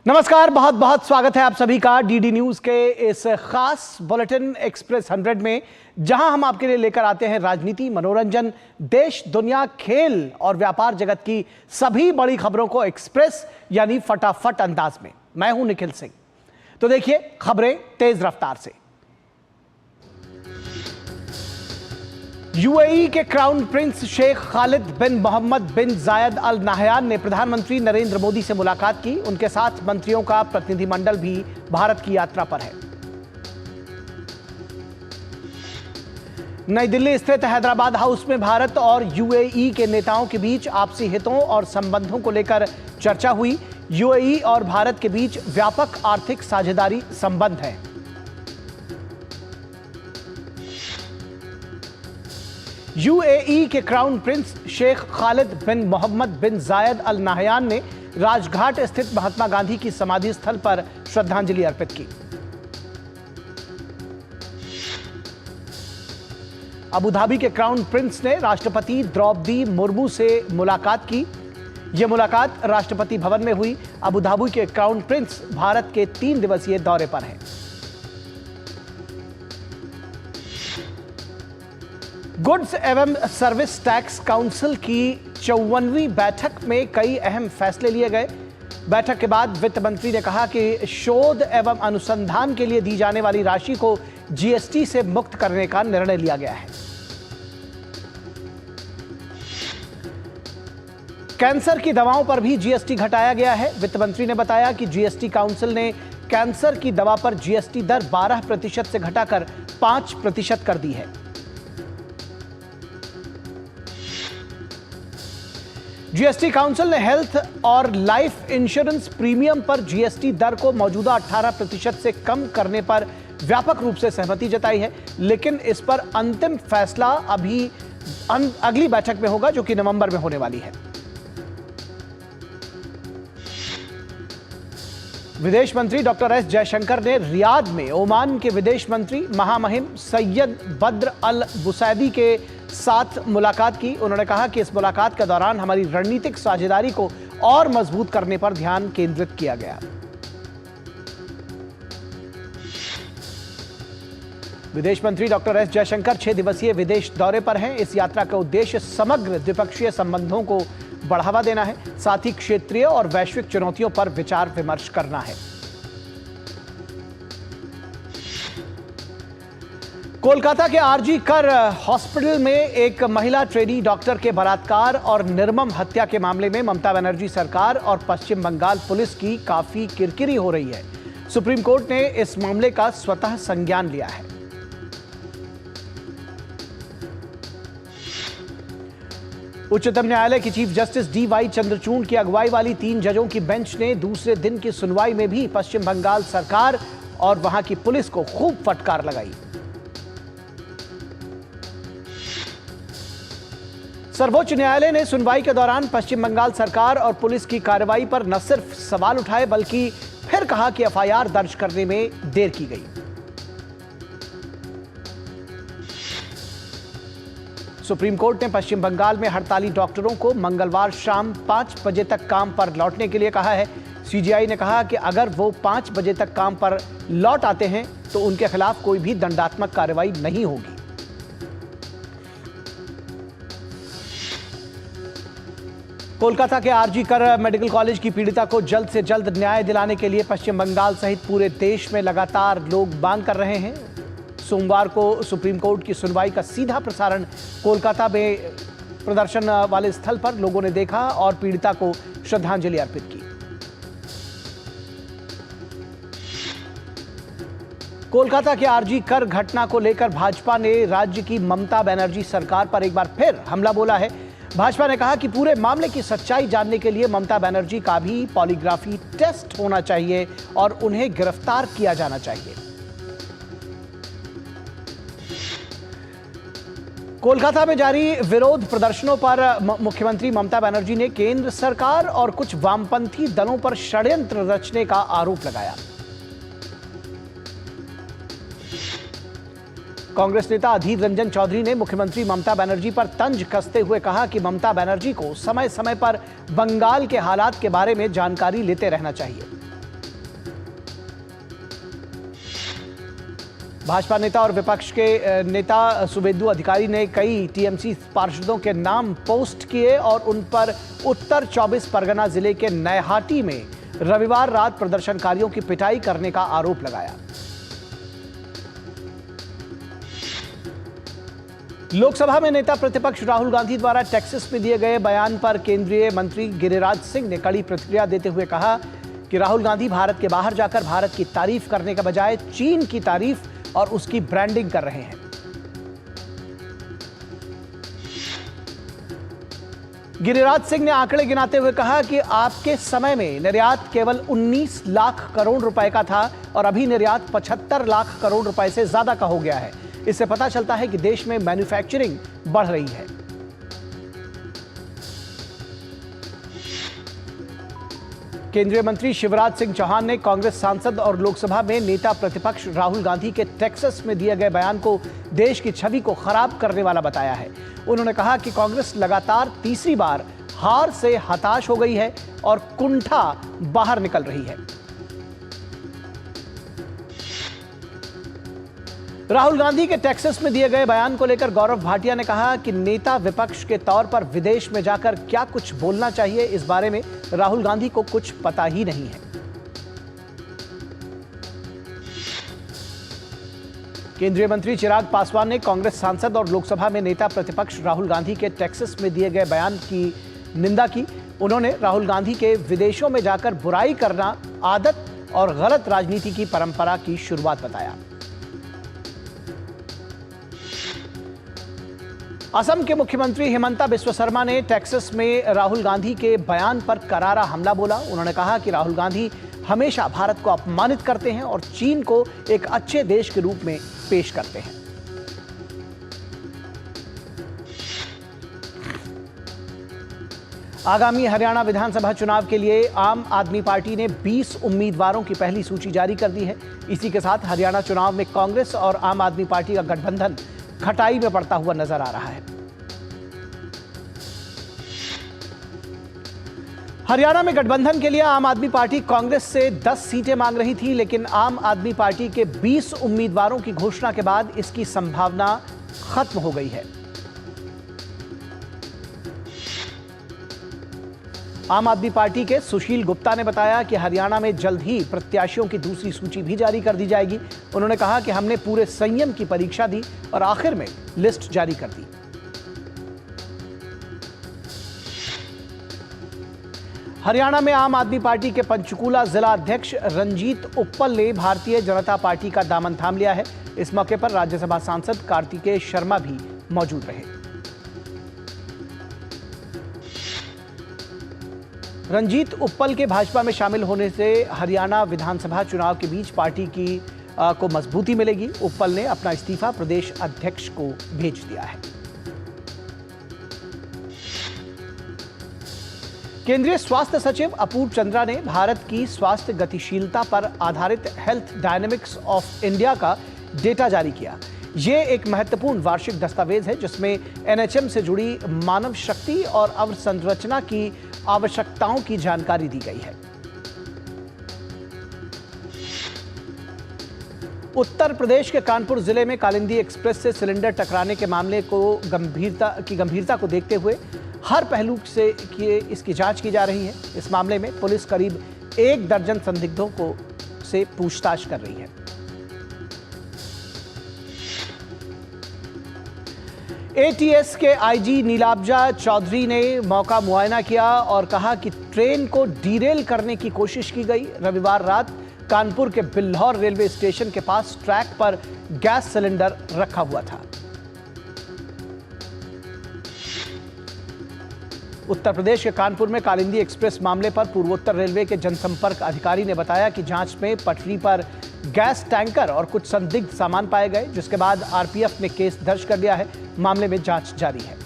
नमस्कार, बहुत बहुत स्वागत है आप सभी का डीडी न्यूज के इस खास बुलेटिन एक्सप्रेस 100 में, जहां हम आपके लिए लेकर आते हैं राजनीति, मनोरंजन, देश, दुनिया, खेल और व्यापार जगत की सभी बड़ी खबरों को एक्सप्रेस यानी फटाफट अंदाज में। मैं हूं निखिल सिंह। तो देखिए खबरें तेज रफ्तार से। यूएई के क्राउन प्रिंस शेख खालिद बिन मोहम्मद बिन जायद अल नाहयान ने प्रधानमंत्री नरेंद्र मोदी से मुलाकात की। उनके साथ मंत्रियों का प्रतिनिधिमंडल भी भारत की यात्रा पर है। नई दिल्ली स्थित हैदराबाद हाउस में भारत और यूएई के नेताओं के बीच आपसी हितों और संबंधों को लेकर चर्चा हुई। यूएई और भारत के बीच व्यापक आर्थिक साझेदारी संबंध है। यूएई के क्राउन प्रिंस शेख खालिद बिन मोहम्मद बिन जायद अल नाहयान ने राजघाट स्थित महात्मा गांधी की समाधि स्थल पर श्रद्धांजलि अर्पित की। अबू धाबी के क्राउन प्रिंस ने राष्ट्रपति द्रौपदी मुर्मू से मुलाकात की। यह मुलाकात राष्ट्रपति भवन में हुई। अबू धाबी के क्राउन प्रिंस भारत के 3 दिवसीय दौरे पर हैं। गुड्स एवं सर्विस टैक्स काउंसिल की 54वीं बैठक में कई अहम फैसले लिए गए। बैठक के बाद वित्त मंत्री ने कहा कि शोध एवं अनुसंधान के लिए दी जाने वाली राशि को जीएसटी से मुक्त करने का निर्णय लिया गया है। कैंसर की दवाओं पर भी जीएसटी घटाया गया है। वित्त मंत्री ने बताया कि जीएसटी काउंसिल ने कैंसर की दवा पर जीएसटी दर 12% से घटाकर 5% कर दी है। जीएसटी काउंसिल ने हेल्थ और लाइफ इंश्योरेंस प्रीमियम पर जीएसटी दर को मौजूदा 18% से कम करने पर व्यापक रूप से सहमति जताई है, लेकिन इस पर अंतिम फैसला अभी अगली बैठक में होगा, जो कि नवंबर में होने वाली है। विदेश मंत्री डॉक्टर एस जयशंकर ने रियाद में ओमान के विदेश मंत्री महामहिम सैयद बद्र अल बुसैदी के साथ मुलाकात की। उन्होंने कहा कि इस मुलाकात के दौरान हमारी रणनीतिक साझेदारी को और मजबूत करने पर ध्यान केंद्रित किया गया। विदेश मंत्री डॉक्टर एस जयशंकर 6 दिवसीय विदेश दौरे पर हैं। इस यात्रा का उद्देश्य समग्र द्विपक्षीय संबंधों को बढ़ावा देना है, साथ ही क्षेत्रीय और वैश्विक चुनौतियों पर विचार विमर्श करना है। कोलकाता के आरजी कर हॉस्पिटल में एक महिला ट्रेनी डॉक्टर के बलात्कार और निर्मम हत्या के मामले में ममता बनर्जी सरकार और पश्चिम बंगाल पुलिस की काफी किरकिरी हो रही है। सुप्रीम कोर्ट ने इस मामले का स्वतः संज्ञान लिया है। उच्चतम न्यायालय की चीफ जस्टिस डीवाई चंद्रचूड़ की अगुवाई वाली 3 जजों की बेंच ने दूसरे दिन की सुनवाई में भी पश्चिम बंगाल सरकार और वहां की पुलिस को खूब फटकार लगाई। सर्वोच्च न्यायालय ने सुनवाई के दौरान पश्चिम बंगाल सरकार और पुलिस की कार्रवाई पर न सिर्फ सवाल उठाए, बल्कि फिर कहा कि एफआईआर दर्ज करने में देर की गई। सुप्रीम कोर्ट ने पश्चिम बंगाल में हड़ताली डॉक्टरों को मंगलवार शाम 5 बजे तक काम पर लौटने के लिए कहा है। सीजीआई ने कहा कि अगर वो 5 बजे तक काम पर लौट आते हैं तो उनके खिलाफ कोई भी दंडात्मक कार्रवाई नहीं होगी। कोलकाता के आरजी कर मेडिकल कॉलेज की पीड़िता को जल्द से जल्द न्याय दिलाने के लिए पश्चिम बंगाल सहित पूरे देश में लगातार लोग मांग कर रहे हैं। सोमवार को सुप्रीम कोर्ट की सुनवाई का सीधा प्रसारण कोलकाता में प्रदर्शन वाले स्थल पर लोगों ने देखा और पीड़िता को श्रद्धांजलि अर्पित की। कोलकाता के आरजी कर घटना को लेकर भाजपा ने राज्य की ममता बनर्जी सरकार पर एक बार फिर हमला बोला है। भाजपा ने कहा कि पूरे मामले की सच्चाई जानने के लिए ममता बनर्जी का भी पॉलीग्राफी टेस्ट होना चाहिए और उन्हें गिरफ्तार किया जाना चाहिए। कोलकाता में जारी विरोध प्रदर्शनों पर मुख्यमंत्री ममता बनर्जी ने केंद्र सरकार और कुछ वामपंथी दलों पर षड्यंत्र रचने का आरोप लगाया। कांग्रेस नेता अधीर रंजन चौधरी ने मुख्यमंत्री ममता बनर्जी पर तंज कसते हुए कहा कि ममता बनर्जी को समय समय पर बंगाल के हालात के बारे में जानकारी लेते रहना चाहिए। भाजपा नेता और विपक्ष के नेता शुभेंदु अधिकारी ने कई टीएमसी पार्षदों के नाम पोस्ट किए और उन पर उत्तर 24 परगना जिले के नैहाटी में रविवार रात प्रदर्शनकारियों की पिटाई करने का आरोप लगाया। लोकसभा में नेता प्रतिपक्ष राहुल गांधी द्वारा टेक्सास में दिए गए बयान पर केंद्रीय मंत्री गिरिराज सिंह ने कड़ी प्रतिक्रिया देते हुए कहा कि राहुल गांधी भारत के बाहर जाकर भारत की तारीफ करने के बजाय चीन की तारीफ और उसकी ब्रांडिंग कर रहे हैं। गिरिराज सिंह ने आंकड़े गिनाते हुए कहा कि आपके समय में निर्यात केवल 19 लाख करोड़ रुपए का था और अभी निर्यात 75 लाख करोड़ रुपए से ज्यादा का हो गया है। इससे पता चलता है कि देश में मैन्युफैक्चरिंग बढ़ रही है। केंद्रीय मंत्री शिवराज सिंह चौहान ने कांग्रेस सांसद और लोकसभा में नेता प्रतिपक्ष राहुल गांधी के टेक्सास में दिए गए बयान को देश की छवि को खराब करने वाला बताया है। उन्होंने कहा कि कांग्रेस लगातार तीसरी बार हार से हताश हो गई है और कुंठा बाहर निकल रही है। राहुल गांधी के टेक्सास में दिए गए बयान को लेकर गौरव भाटिया ने कहा कि नेता विपक्ष के तौर पर विदेश में जाकर क्या कुछ बोलना चाहिए, इस बारे में राहुल गांधी को कुछ पता ही नहीं है। केंद्रीय मंत्री चिराग पासवान ने कांग्रेस सांसद और लोकसभा में नेता प्रतिपक्ष राहुल गांधी के टेक्सास में दिए गए बयान की निंदा की। उन्होंने राहुल गांधी के विदेशों में जाकर बुराई करना आदत और गलत राजनीति की परंपरा की शुरुआत बताया। असम के मुख्यमंत्री हिमंता बिस्वा शर्मा ने टेक्सास में राहुल गांधी के बयान पर करारा हमला बोला। उन्होंने कहा कि राहुल गांधी हमेशा भारत को अपमानित करते हैं और चीन को एक अच्छे देश के रूप में पेश करते हैं। आगामी हरियाणा विधानसभा चुनाव के लिए आम आदमी पार्टी ने 20 उम्मीदवारों की पहली सूची जारी कर दी है। इसी के साथ हरियाणा चुनाव में कांग्रेस और आम आदमी पार्टी का गठबंधन खटाई में पड़ता हुआ नजर आ रहा है। हरियाणा में गठबंधन के लिए आम आदमी पार्टी कांग्रेस से 10 सीटें मांग रही थी, लेकिन आम आदमी पार्टी के 20 उम्मीदवारों की घोषणा के बाद इसकी संभावना खत्म हो गई है। आम आदमी पार्टी के सुशील गुप्ता ने बताया कि हरियाणा में जल्द ही प्रत्याशियों की दूसरी सूची भी जारी कर दी जाएगी। उन्होंने कहा कि हमने पूरे संयम की परीक्षा दी और आखिर में लिस्ट जारी कर दी। हरियाणा में आम आदमी पार्टी के पंचकूला जिला अध्यक्ष रंजीत उप्पल ने भारतीय जनता पार्टी का दामन थाम लिया है। इस मौके पर राज्यसभा सांसद कार्तिकेय शर्मा भी मौजूद रहे। रंजीत उप्पल के भाजपा में शामिल होने से हरियाणा विधानसभा चुनाव के बीच पार्टी को मजबूती मिलेगी। उप्पल ने अपना इस्तीफा प्रदेश अध्यक्ष को भेज दिया है। केंद्रीय स्वास्थ्य सचिव अपूर्व चंद्रा ने भारत की स्वास्थ्य गतिशीलता पर आधारित हेल्थ डायनेमिक्स ऑफ इंडिया का डेटा जारी किया। ये एक महत्वपूर्ण वार्षिक दस्तावेज है जिसमें एनएचएम से जुड़ी मानव शक्ति और अवसंरचना की आवश्यकताओं की जानकारी दी गई है। उत्तर प्रदेश के कानपुर जिले में कालिंदी एक्सप्रेस से सिलेंडर टकराने के मामले को गंभीरता को देखते हुए हर पहलू से इसकी जांच की जा रही है। इस मामले में पुलिस करीब 1 दर्जन संदिग्धों से पूछताछ कर रही है। एटीएस के आईजी नीलाब्जा चौधरी ने मौका मुआयना किया और कहा कि ट्रेन को डीरेल करने की कोशिश की गई। रविवार रात कानपुर के बिल्हौर रेलवे स्टेशन के पास ट्रैक पर गैस सिलेंडर रखा हुआ था। उत्तर प्रदेश के कानपुर में कालिंदी एक्सप्रेस मामले पर पूर्वोत्तर रेलवे के जनसंपर्क अधिकारी ने बताया कि जांच में पटरी पर गैस टैंकर और कुछ संदिग्ध सामान पाए गए, जिसके बाद आरपीएफ ने केस दर्ज कर लिया है। मामले में जांच जारी है।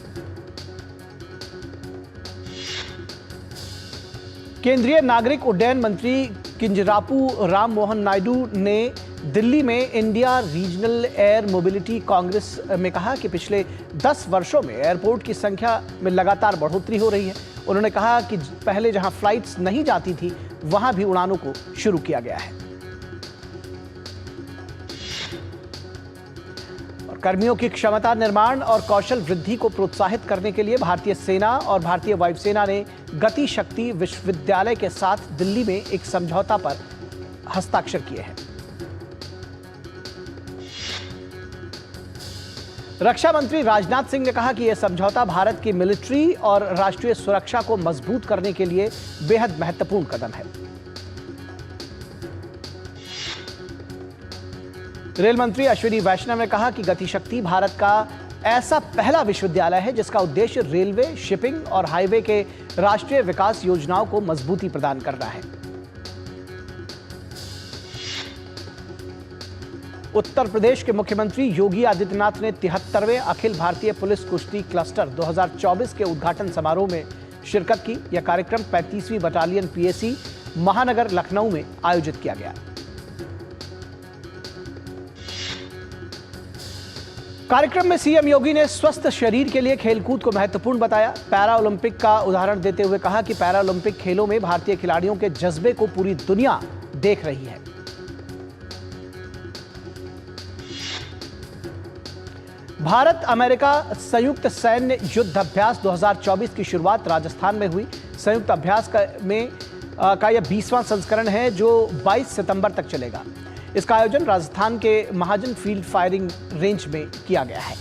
केंद्रीय नागरिक उड्डयन मंत्री किंजरापू राम मोहन नायडू ने दिल्ली में India regional air mobility Congress में कहा कि पिछले 10 वर्षों में एयरपोर्ट की संख्या में लगातार बढ़ोतरी हो रही है। उन्होंने कहा कि पहले जहां फ्लाइट्स नहीं जाती थी वहां भी उड़ानों को शुरू किया गया है। कर्मियों की क्षमता निर्माण और कौशल वृद्धि को प्रोत्साहित करने के लिए भारतीय सेना और भारतीय वायुसेना ने गति शक्ति विश्वविद्यालय के साथ दिल्ली में एक समझौता पर हस्ताक्षर किए हैं। रक्षा मंत्री राजनाथ सिंह ने कहा कि यह समझौता भारत की मिलिट्री और राष्ट्रीय सुरक्षा को मजबूत करने के लिए बेहद महत्वपूर्ण कदम है। रेल मंत्री अश्विनी वैष्णव ने कहा कि गतिशक्ति भारत का ऐसा पहला विश्वविद्यालय है जिसका उद्देश्य रेलवे, शिपिंग और हाईवे के राष्ट्रीय विकास योजनाओं को मजबूती प्रदान करना है। उत्तर प्रदेश के मुख्यमंत्री योगी आदित्यनाथ ने 73वें अखिल भारतीय पुलिस कुश्ती क्लस्टर 2024 के उद्घाटन समारोह में शिरकत की। यह कार्यक्रम 35वीं बटालियन पीएसी महानगर लखनऊ में आयोजित किया गया। कार्यक्रम में सीएम योगी ने स्वस्थ शरीर के लिए खेलकूद को महत्वपूर्ण बताया। पैरा ओलंपिक का उदाहरण देते हुए कहा कि पैरा ओलंपिक खेलों में भारतीय खिलाड़ियों के जज्बे को पूरी दुनिया देख रही है। भारत अमेरिका संयुक्त सैन्य युद्ध अभ्यास 2024 की शुरुआत राजस्थान में हुई। संयुक्त अभ्यास का यह 20वां संस्करण है जो 22 सितंबर तक चलेगा। इसका आयोजन राजस्थान के महाजन फील्ड फायरिंग रेंज में किया गया है।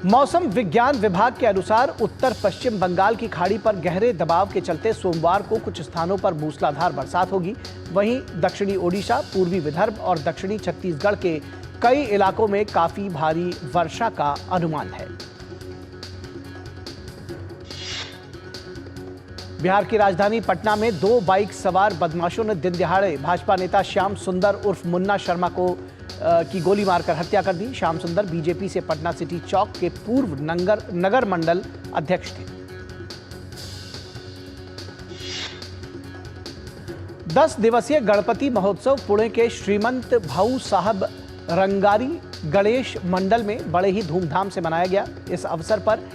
मौसम विज्ञान विभाग के अनुसार उत्तर पश्चिम बंगाल की खाड़ी पर गहरे दबाव के चलते सोमवार को कुछ स्थानों पर मूसलाधार बरसात होगी। वहीं दक्षिणी ओडिशा, पूर्वी विदर्भ और दक्षिणी छत्तीसगढ़ के कई इलाकों में काफी भारी वर्षा का अनुमान है। बिहार की राजधानी पटना में 2 बाइक सवार बदमाशों ने दिन दिहाड़े भाजपा नेता श्याम सुंदर उर्फ मुन्ना शर्मा की गोली मारकर हत्या कर दी। श्याम सुंदर बीजेपी से पटना सिटी चौक के पूर्व नगर मंडल अध्यक्ष थे। 10 दिवसीय गणपति महोत्सव पुणे के श्रीमंत भाऊ साहब रंगारी गणेश मंडल में बड़े ही धूमधाम से मनाया गया। इस अवसर पर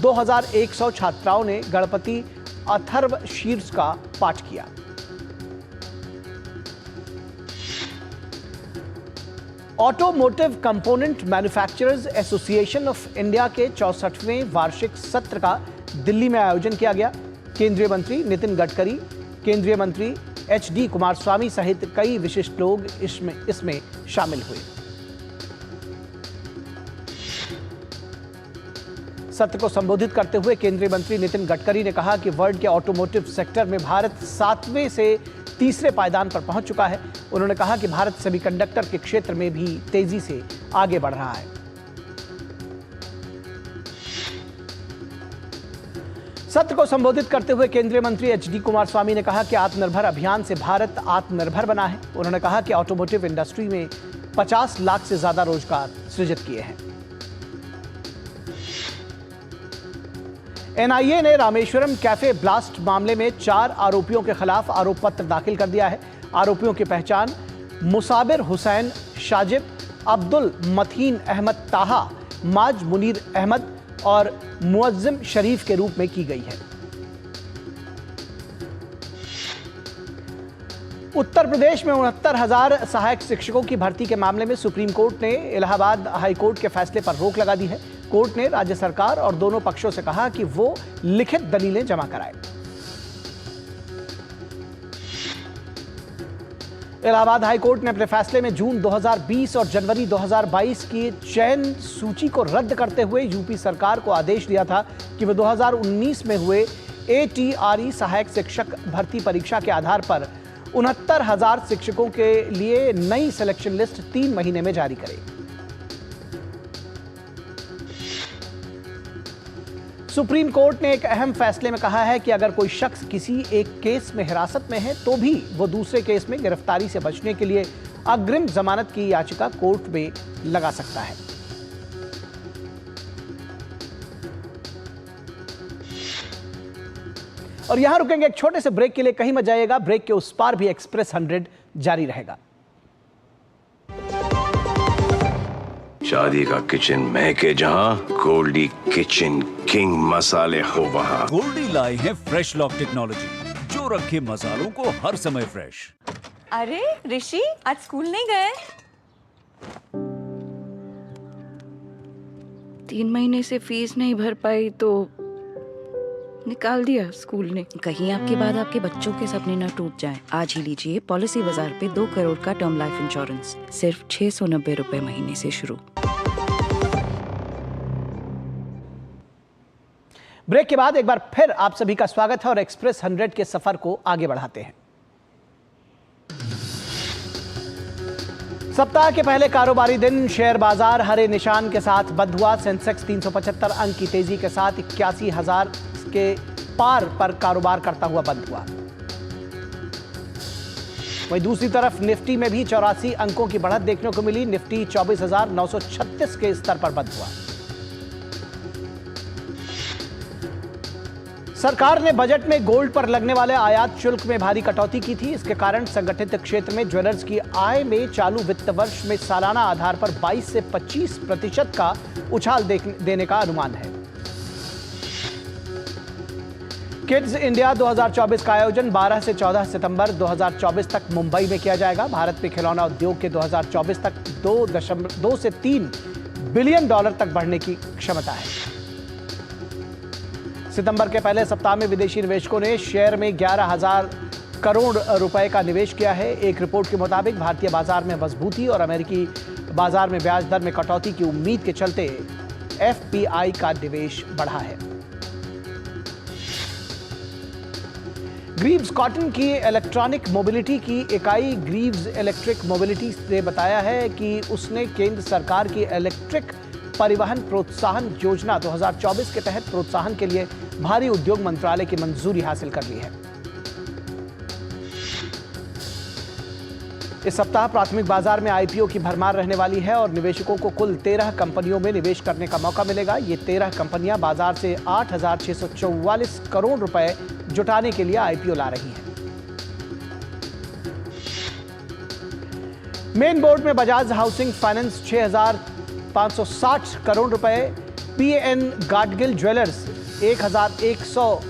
2100 छात्राओं ने गणपति अथर्व शीर्ष का पाठ किया। Automotive component manufacturers association of India के 64वें वार्षिक सत्र का दिल्ली में आयोजन किया गया। केंद्रीय मंत्री नितिन गडकरी, केंद्रीय मंत्री HD कुमारस्वामी सहित कई विशिष्ट लोग इसमें शामिल हुए। सत्र को संबोधित करते हुए केंद्रीय मंत्री नितिन गडकरी ने कहा कि वर्ल्ड के ऑटोमोटिव सेक्टर में भारत 7वें से 3रे पायदान पर पहुंच चुका है। उन्होंने कहा कि भारत सेमीकंडक्टर के क्षेत्र में भी तेजी से आगे बढ़ रहा है। सत्र को संबोधित करते हुए केंद्रीय मंत्री HD कुमारस्वामी ने कहा कि आत्मनिर्भर अभियान से भारत आत्मनिर्भर बना है। उन्होंने कहा कि ऑटोमोटिव इंडस्ट्री में 50 लाख से ज्यादा रोजगार सृजित किए हैं। NIA ने रामेश्वरम कैफे ब्लास्ट मामले में 4 आरोपियों के खिलाफ आरोप पत्र दाखिल कर दिया है। आरोपियों की पहचान मुसाबिर हुसैन शाजिब, अब्दुल मतीन अहमद ताहा, माज मुनीर अहमद और मुअज्जिम शरीफ के रूप में की गई है। उत्तर प्रदेश में 69,000 सहायक शिक्षकों की भर्ती के मामले में सुप्रीम कोर्ट ने इलाहाबाद हाई कोर्ट के फैसले पर रोक लगा दी है। कोर्ट ने राज्य सरकार और दोनों पक्षों से कहा कि वो लिखित दलीलें जमा कराएं। इलाहाबाद हाई कोर्ट ने अपने फैसले में जून 2020 और जनवरी 2022 की चयन सूची को रद्द करते हुए यूपी सरकार को आदेश दिया था कि वह 2019 में हुए ATRE सहायक शिक्षक भर्ती परीक्षा के आधार पर 69,000 शिक्षकों के लिए नई सिलेक्शन लिस्ट 3 महीने में जारी करे। सुप्रीम कोर्ट ने एक अहम फैसले में कहा है कि अगर कोई शख्स किसी एक केस में हिरासत में है तो भी वो दूसरे केस में गिरफ्तारी से बचने के लिए अग्रिम जमानत की याचिका कोर्ट में लगा सकता है। और यहां रुकेंगे एक छोटे से ब्रेक के लिए, कहीं मत जाइएगा। ब्रेक के उस पार भी एक्सप्रेस 100 जारी रहेगा। शादी का किचन महके जहां, गोल्डी किचन किंग मसाले हो वहां। गोल्डी लाई है फ्रेश लॉक टेक्नोलॉजी जो रखे मसालों को हर समय फ्रेश। अरे ऋषि, आज स्कूल नहीं गए? 3 महीने से फीस नहीं भर पाई तो निकाल दिया स्कूल ने। कहीं आपके बाद आपके बच्चों के सपने न टूट जाएं। आज ही लीजिए पॉलिसी बाजार पे 2 करोड़ का टर्म लाइफ इंश्योरेंस, सिर्फ 690 रुपए महीने से शुरू। ब्रेक के बाद एक बार फिर आप सभी का स्वागत है और एक्सप्रेस 100 के सफर को आगे बढ़ाते हैं। सप्ताह के पहले कारोबारी दिन शेयर बाजार हरे निशान के साथ बंद हुआ। सेंसेक्स 375 अंक की तेजी के साथ 81,000 के पार पर कारोबार करता हुआ बंद हुआ। वहीं दूसरी तरफ निफ्टी में भी 84 अंकों की बढ़त देखने को मिली। निफ्टी 24,936 के स्तर पर बंद हुआ। सरकार ने बजट में गोल्ड पर लगने वाले आयात शुल्क में भारी कटौती की थी। इसके कारण संगठित क्षेत्र में ज्वेलर्स की आय में चालू वित्त वर्ष में सालाना आधार पर 22 से 25% का उछाल देने का अनुमान है। किड्स इंडिया 2024 का आयोजन 12 से 14 सितंबर 2024 तक मुंबई में किया जाएगा। भारत में खिलौना उद्योग के 2024 तक 2 से 3 बिलियन डॉलर तक बढ़ने की क्षमता है। सितंबर के पहले सप्ताह में विदेशी निवेशकों ने शेयर में 11,000 करोड़ रुपए का निवेश किया है। एक रिपोर्ट के मुताबिक भारतीय बाजार में मजबूती और अमेरिकी बाजार में ब्याज दर में कटौती की उम्मीद के चलते एफपीआई का निवेश बढ़ा है। ग्रीव्स कॉटन की इलेक्ट्रॉनिक मोबिलिटी की इकाई ग्रीव्स इलेक्ट्रिक मोबिलिटी ने बताया है कि उसने केंद्र सरकार की इलेक्ट्रिक परिवहन प्रोत्साहन योजना 2024 के तहत प्रोत्साहन के लिए भारी उद्योग मंत्रालय की मंजूरी हासिल कर ली है। इस सप्ताह प्राथमिक बाजार में आईपीओ की भरमार रहने वाली है और निवेशकों को कुल 13 कंपनियों में निवेश करने का मौका मिलेगा। ये 13 कंपनियां बाजार से 8,644 करोड़ रुपए जुटाने के लिए आईपीओ ला रही हैं। मेन बोर्ड में बजाज हाउसिंग फाइनेंस 6,560 करोड़ रुपए, पीएन गाडगिल ज्वेलर्स 1,100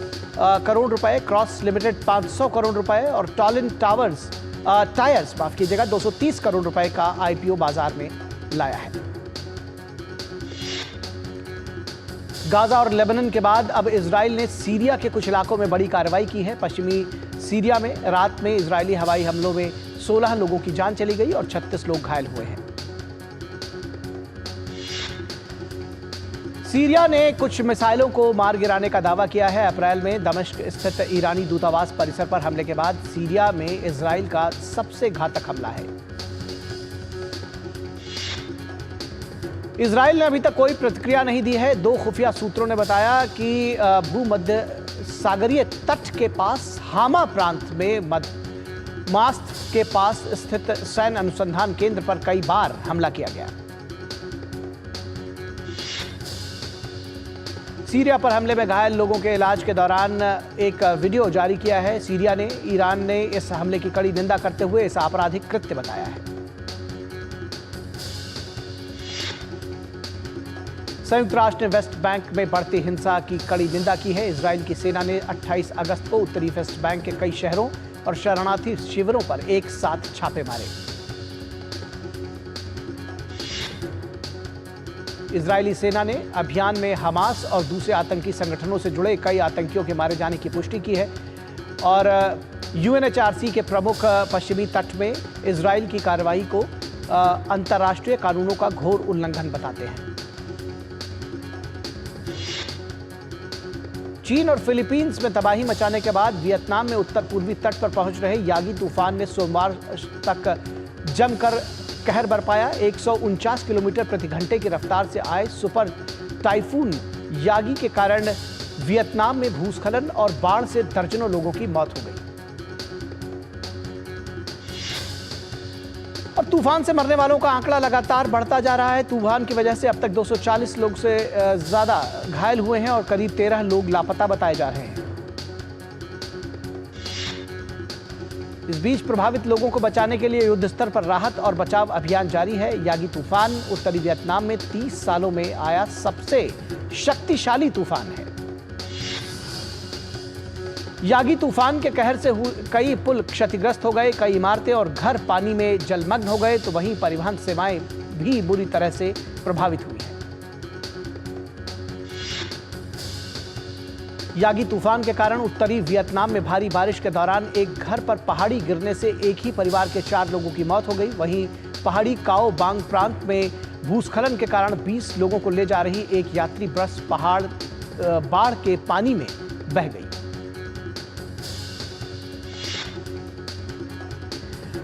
करोड़ रुपए, क्रॉस लिमिटेड 500 करोड़ रुपए और टॉलिन टायर्स 230 करोड़ रुपए का आईपीओ बाजार में लाया है। गाजा और लेबनान के बाद अब इजराइल ने सीरिया के कुछ इलाकों में बड़ी कार्रवाई की है। पश्चिमी सीरिया में रात में इजरायली हवाई हमलों में 16 लोगों की जान चली गई और 36 लोग घायल हुए हैं। सीरिया ने कुछ मिसाइलों को मार गिराने का दावा किया है। अप्रैल में दमिश्क स्थित ईरानी दूतावास परिसर पर हमले के बाद सीरिया में इजराइल का सबसे घातक हमला है। इजराइल ने अभी तक कोई प्रतिक्रिया नहीं दी है। 2 खुफिया सूत्रों ने बताया कि भूमध्य सागरीय तट के पास हामा प्रांत में मास्त के पास स्थित सैन्य अनुसंधान केंद्र पर कई बार हमला किया गया। सीरिया पर हमले में घायल लोगों के इलाज के दौरान एक वीडियो जारी किया है। सीरिया ने ईरान ने इस हमले की कड़ी निंदा करते हुए इसे आपराधिक कृत्य बताया है। संयुक्त राष्ट्र ने वेस्ट बैंक में बढ़ती हिंसा की कड़ी निंदा की है। इजराइल की सेना ने 28 अगस्त को उत्तरी वेस्ट बैंक के कई शहरों और शरणार्थी शिविरों पर एक साथ छापे मारे। इजरायली सेना ने अभियान में हमास और दूसरे आतंकी संगठनों से जुड़े कई आतंकियों के मारे जाने की पुष्टि की है और यूएनएचआरसी के प्रमुख पश्चिमी तट में इजराइल की कार्रवाई को अंतर्राष्ट्रीय कानूनों का घोर उल्लंघन बताते हैं। चीन और फिलीपींस में तबाही मचाने के बाद वियतनाम में उत्तर पूर्वी तट पर पहुंच रहे यागी तूफान ने सोमवार तक जमकर कहर बरपाया। 149 किलोमीटर प्रति घंटे की रफ्तार से आए सुपर टाइफून यागी के कारण वियतनाम में भूस्खलन और बाढ़ से दर्जनों लोगों की मौत हो गई और तूफान से मरने वालों का आंकड़ा लगातार बढ़ता जा रहा है। तूफान की वजह से अब तक 240 लोग से ज्यादा घायल हुए हैं और करीब 13 लोग लापता बताए जा रहे हैं। इस बीच प्रभावित लोगों को बचाने के लिए युद्ध स्तर पर राहत और बचाव अभियान जारी है। यागी तूफान उत्तरी वियतनाम में 30 सालों में आया सबसे शक्तिशाली तूफान है। यागी तूफान के कहर से कई पुल क्षतिग्रस्त हो गए, कई इमारतें और घर पानी में जलमग्न हो गए, तो वहीं परिवहन सेवाएं भी बुरी तरह से प्रभावित हुई हैं। यागी तूफान के कारण उत्तरी वियतनाम में भारी बारिश के दौरान एक घर पर पहाड़ी गिरने से एक ही परिवार के 4 लोगों की मौत हो गई। वहीं पहाड़ी काओ बांग प्रांत में भूस्खलन के कारण 20 लोगों को ले जा रही एक यात्री बस बाढ़ के पानी में बह गई।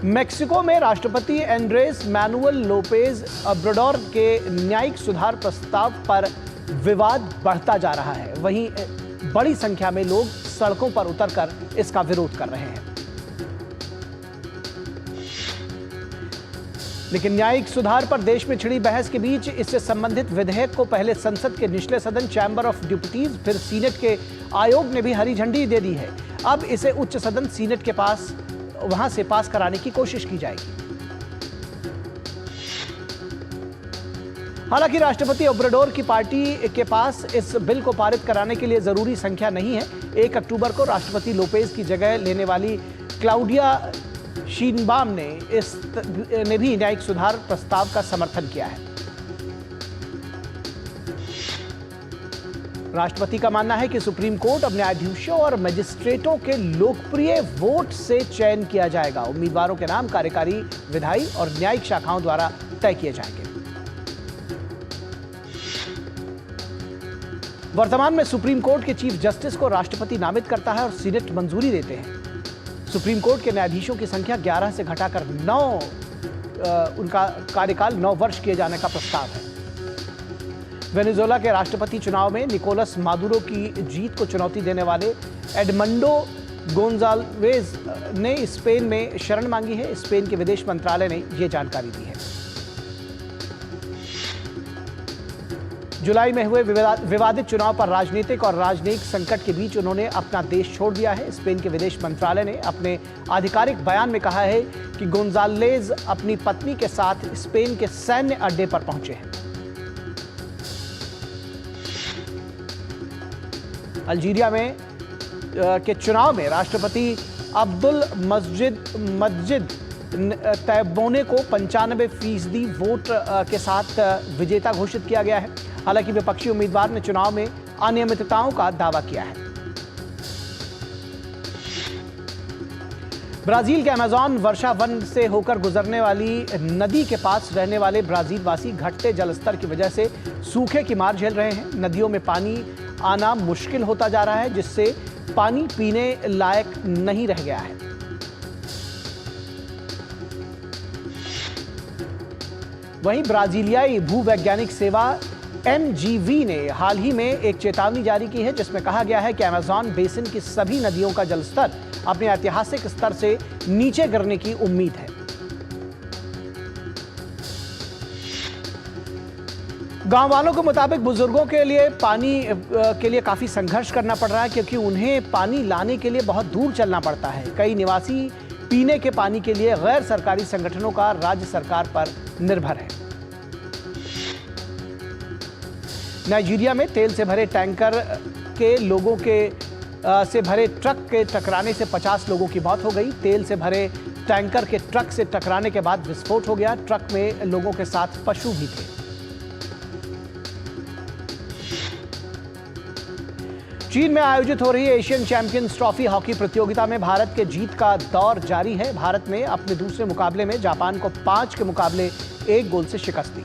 मेक्सिको में राष्ट्रपति एंड्रेस मैनुअल लोपेज ओब्राडोर के न्यायिक सुधार प्रस्ताव पर विवाद बढ़ता जा रहा है। वहीं बड़ी संख्या में लोग सड़कों पर उतरकर इसका विरोध कर रहे हैं। लेकिन न्यायिक सुधार पर देश में छिड़ी बहस के बीच इससे संबंधित विधेयक को पहले संसद के निचले सदन चैम्बर ऑफ डिप्यूटीज, फिर सीनेट के आयोग ने भी हरी झंडी दे दी है। अब इसे उच्च सदन सीनेट के पास वहां से पास कराने की कोशिश की जाएगी। हालांकि राष्ट्रपति ओब्राडोर की पार्टी के पास इस बिल को पारित कराने के लिए जरूरी संख्या नहीं है। 1 अक्टूबर को राष्ट्रपति लोपेज की जगह लेने वाली क्लाउडिया शीनबाम ने भी न्यायिक सुधार प्रस्ताव का समर्थन किया है। राष्ट्रपति का मानना है कि सुप्रीम कोर्ट अब न्यायाधीशों और मजिस्ट्रेटों के लोकप्रिय वोट से चयन किया जाएगा। उम्मीदवारों के नाम कार्यकारी, विधायी और न्यायिक शाखाओं द्वारा तय किए जाएंगे। वर्तमान में सुप्रीम कोर्ट के चीफ जस्टिस को राष्ट्रपति नामित करता है और सीनेट मंजूरी देते हैं। सुप्रीम कोर्ट के न्यायाधीशों की संख्या 11 से घटाकर 9 उनका कार्यकाल 9 वर्ष किए जाने का प्रस्ताव है। वेनेजुएला के राष्ट्रपति चुनाव में निकोलस मादुरो की जीत को चुनौती देने वाले एडमंडो गोंजाल्वेज ने स्पेन में शरण मांगी है। स्पेन के विदेश मंत्रालय ने यह जानकारी दी है। जुलाई में हुए विवादित चुनाव पर राजनीतिक और राजनयिक संकट के बीच उन्होंने अपना देश छोड़ दिया है। स्पेन के विदेश मंत्रालय ने अपने आधिकारिक बयान में कहा है कि गोंजालेज अपनी पत्नी के साथ स्पेन के सैन्य अड्डे पर पहुंचे हैं। अल्जीरिया में के चुनाव में राष्ट्रपति अब्दुल मजिद तैब्बोने को 95% वोट के साथ विजेता घोषित किया गया है। हालांकि विपक्षी उम्मीदवार ने चुनाव में अनियमितताओं का दावा किया है। ब्राजील के अमेज़न वर्षा वन से होकर गुजरने वाली नदी के पास रहने वाले ब्राजील वासी घटते जलस्तर की वजह से सूखे की मार झेल रहे हैं। नदियों में पानी आना मुश्किल होता जा रहा है, जिससे पानी पीने लायक नहीं रह गया है। वहीं ब्राजीलियाई भूवैज्ञानिक सेवा MGV ने हाल ही में एक चेतावनी जारी की है, जिसमें कहा गया है कि अमेज़न बेसिन की सभी नदियों का जलस्तर अपने ऐतिहासिक स्तर से नीचे गिरने की उम्मीद है। गांव वालों के मुताबिक बुजुर्गों के लिए पानी के लिए काफी संघर्ष करना पड़ रहा है, क्योंकि उन्हें पानी लाने के लिए बहुत दूर चलना पड़ता है। कई निवासी पीने के पानी के लिए गैर सरकारी संगठनों का राज्य सरकार पर निर्भर है। नाइजीरिया में तेल से भरे टैंकर के लोगों से भरे ट्रक के टकराने से 50 लोगों की मौत हो गई। तेल से भरे टैंकर के ट्रक से टकराने के बाद विस्फोट हो गया। ट्रक में लोगों के साथ पशु भी थे। चीन में आयोजित हो रही एशियन चैंपियंस ट्रॉफी हॉकी प्रतियोगिता में भारत के जीत का दौर जारी है। भारत ने अपने दूसरे मुकाबले में जापान को 5 के मुकाबले 1 गोल से शिकस्त दी।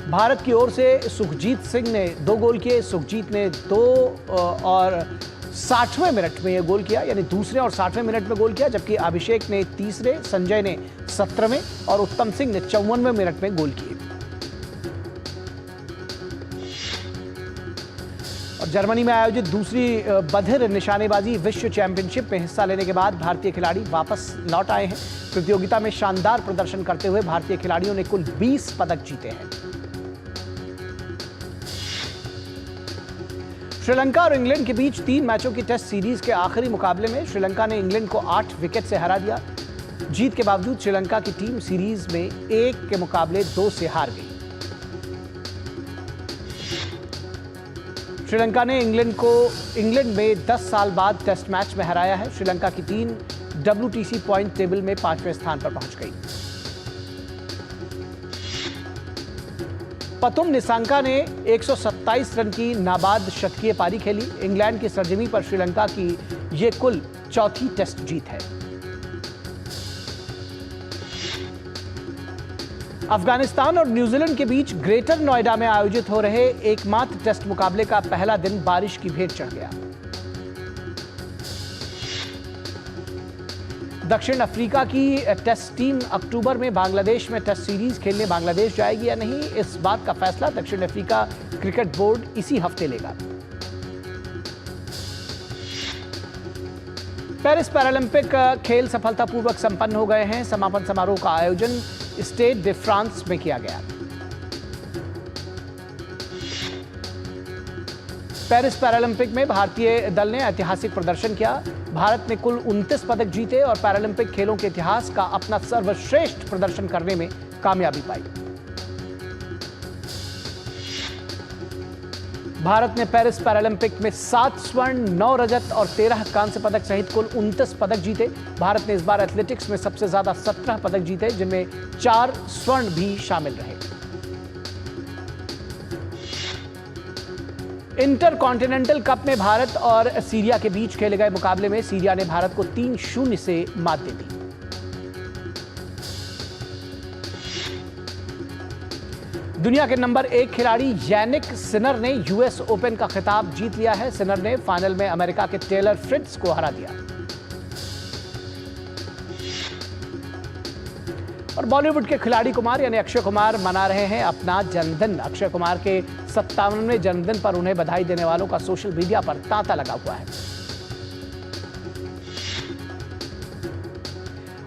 भारत की ओर से सुखजीत सिंह ने 2 गोल किए। सुखजीत ने 2 और 60वें मिनट में यह गोल किया, यानी दूसरे और 60वें मिनट में गोल किया, जबकि अभिषेक ने तीसरे, संजय ने 17वें और उत्तम सिंह ने 54वें मिनट में गोल किए। और जर्मनी में आयोजित दूसरी बधिर निशानेबाजी विश्व चैंपियनशिप में हिस्सा लेने के बाद भारतीय खिलाड़ी वापस लौट आए हैं। प्रतियोगिता में शानदार प्रदर्शन करते हुए भारतीय खिलाड़ियों ने कुल 20 पदक जीते हैं। श्रीलंका और इंग्लैंड के बीच 3 मैचों की टेस्ट सीरीज के आखिरी मुकाबले में श्रीलंका ने इंग्लैंड को 8 विकेट से हरा दिया। जीत के बावजूद श्रीलंका की टीम सीरीज में 1 के मुकाबले 2 से हार गई। श्रीलंका ने इंग्लैंड में 10 साल बाद टेस्ट मैच में हराया है। श्रीलंका की टीम WTC पॉइंट टेबल में 5वें स्थान पर पहुंच गई। पतुम निसांका ने 127 रन की नाबाद शतकीय पारी खेली। इंग्लैंड की सरजमी पर श्रीलंका की यह कुल चौथी टेस्ट जीत है। अफगानिस्तान और न्यूजीलैंड के बीच ग्रेटर नोएडा में आयोजित हो रहे एकमात्र टेस्ट मुकाबले का पहला दिन बारिश की भेंट चढ़ गया। दक्षिण अफ्रीका की टेस्ट टीम अक्टूबर में बांग्लादेश में टेस्ट सीरीज खेलने बांग्लादेश जाएगी या नहीं, इस बात का फैसला दक्षिण अफ्रीका क्रिकेट बोर्ड इसी हफ्ते लेगा। पेरिस पैरालंपिक खेल सफलतापूर्वक संपन्न हो गए हैं। समापन समारोह का आयोजन स्टेड दे फ्रांस में किया गया। पेरिस पैरालंपिक में भारतीय दल ने ऐतिहासिक प्रदर्शन किया। भारत ने कुल 29 पदक जीते और पैरालंपिक खेलों के इतिहास का अपना सर्वश्रेष्ठ प्रदर्शन करने में कामयाबी पाई। भारत ने पेरिस पैरालंपिक में 7 स्वर्ण, 9 रजत और 13 कांस्य पदक सहित कुल 29 पदक जीते। भारत ने इस बार एथलेटिक्स में सबसे ज्यादा 17 पदक जीते, जिनमें 4 स्वर्ण भी शामिल रहे। इंटरकॉन्टिनेंटल कप में भारत और सीरिया के बीच खेले गए मुकाबले में सीरिया ने भारत को 3-0 से मात दे दी। दुनिया के नंबर 1 खिलाड़ी यानिक सिनर ने यूएस ओपन का खिताब जीत लिया है। सिनर ने फाइनल में अमेरिका के टेलर फ्रिट्ज को हरा दिया। और बॉलीवुड के खिलाड़ी कुमार यानी अक्षय कुमार मना रहे हैं अपना जन्मदिन। अक्षय कुमार के 57वें जन्मदिन पर उन्हें बधाई देने वालों का सोशल मीडिया पर तांता लगा हुआ है।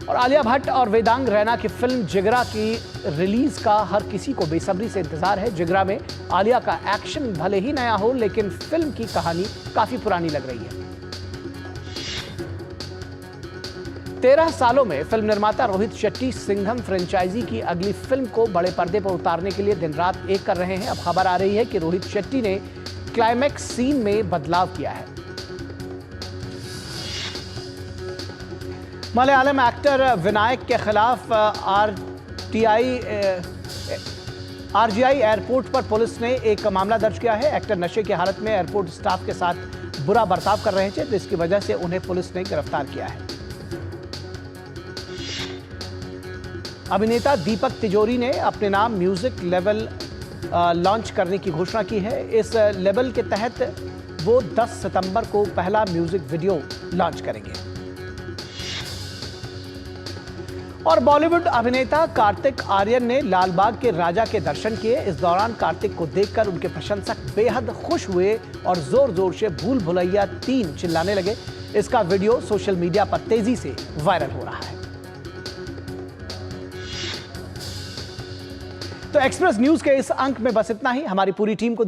और आलिया भट्ट और वेदांग रैना की फिल्म जिगरा की रिलीज का हर किसी को बेसब्री से इंतजार है। जिगरा में आलिया का एक्शन भले ही नया हो, लेकिन फिल्म की कहानी काफी पुरानी लग रही है। 13 सालों में फिल्म निर्माता रोहित शेट्टी सिंघम फ्रेंचाइजी की अगली फिल्म को बड़े पर्दे पर उतारने के लिए दिन रात एक कर रहे हैं। अब खबर आ रही है कि रोहित शेट्टी ने क्लाइमैक्स सीन में बदलाव किया है। मलयालम एक्टर विनायक के खिलाफ RGI एयरपोर्ट पर पुलिस ने एक मामला दर्ज किया है। एक्टर नशे की हालत में एयरपोर्ट स्टाफ के साथ बुरा बर्ताव कर रहे थे, जिसकी वजह से उन्हें पुलिस ने गिरफ्तार किया है। अभिनेता दीपक तिजोरी ने अपने नाम म्यूजिक लेवल लॉन्च करने की घोषणा की है। इस लेवल के तहत वो 10 सितंबर को पहला म्यूजिक वीडियो लॉन्च करेंगे। और बॉलीवुड अभिनेता कार्तिक आर्यन ने लालबाग के राजा के दर्शन किए। इस दौरान कार्तिक को देखकर उनके प्रशंसक बेहद खुश हुए और जोर जोर से भूल भुलैया 3 चिल्लाने लगे। इसका वीडियो सोशल मीडिया पर तेजी से वायरल हो रहा है। तो एक्सप्रेस न्यूज के इस अंक में बस इतना ही। हमारी पूरी टीम को